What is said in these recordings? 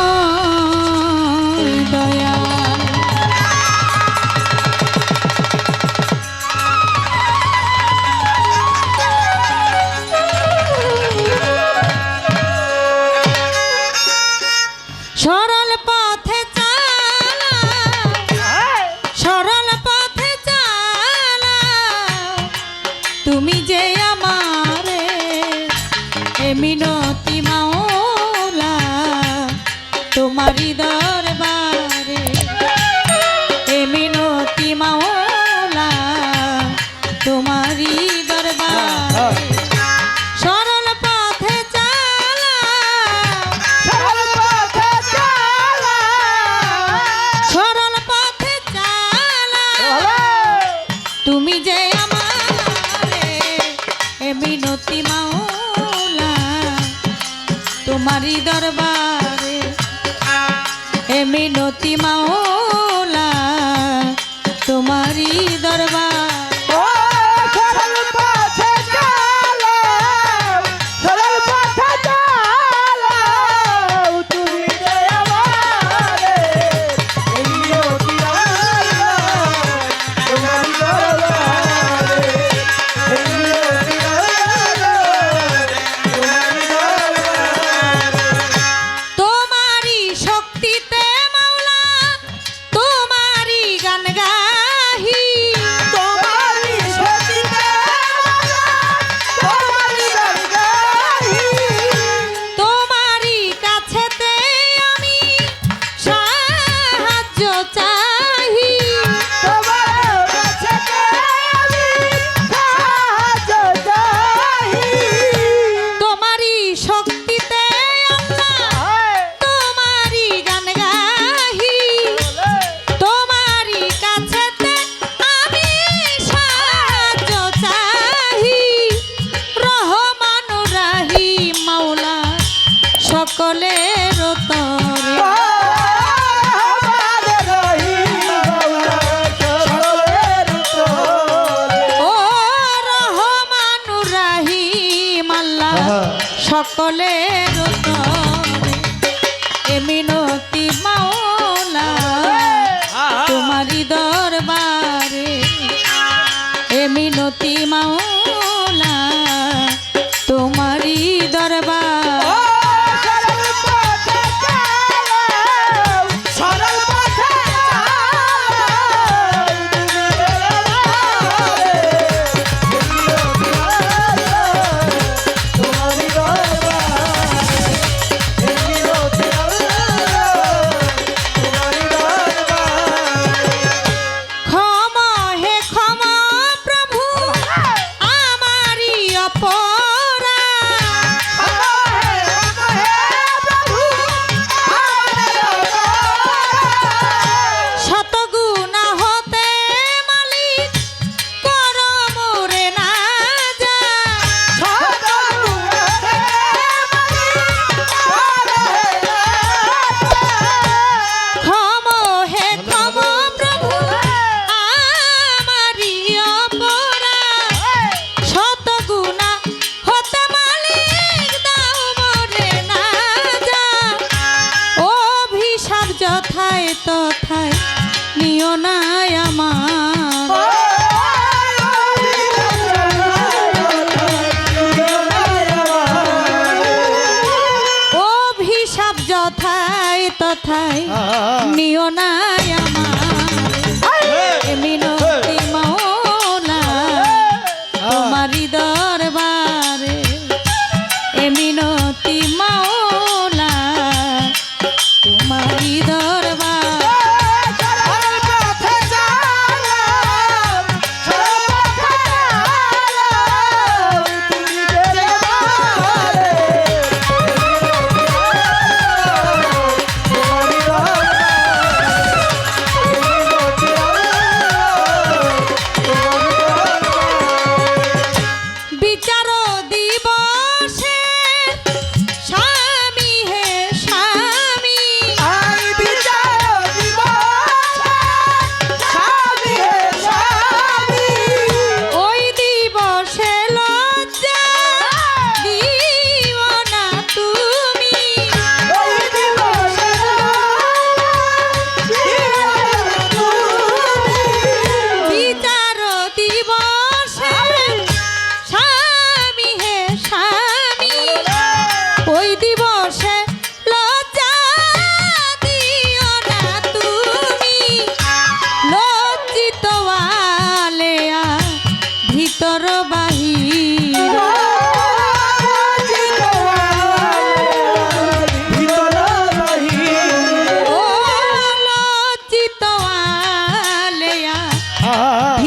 দয়াময় দয়া সরল পথে চালা সরল পথে চালা তুমি যে আমারে এ মিনতি মাওলা তোমারি দরবারে এ মিনতি মাওলা তোমারি দরবারে সরল পথে চালা সরল পথে চালা তুমি যে আমারে এ মিনতি মাওলা তোমারি দরবারে এ মিনতি মাওলা তোমারি দরবারে সকলের তরে ও রহমানুর রহিম আল্লাহ সকলের তরে এ মিনতি মাওলা তোমারি দরবারে এ মিনতি মাওলা তোমারি দরবারে যথায় তথায় নিও না আমার অভিশাপ যথায় তথায় নিও না আমার এ মিনতি মাওলা তোমারি দরবারে এ মিনতি মাওলা তোমারি দরবারে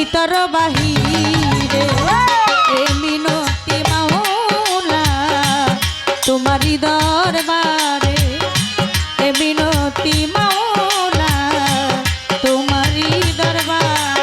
ভিতর বাহিরে এ মিনতি মাওলা তোমারি দরবারে এ মিনতি মাওলা তোমারি দরবারে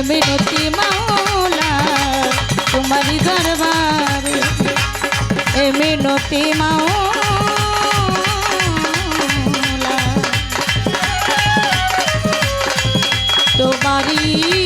মিনতি মাওলা তোমারি দরবারে এ মিনতি মাওলা তোমারি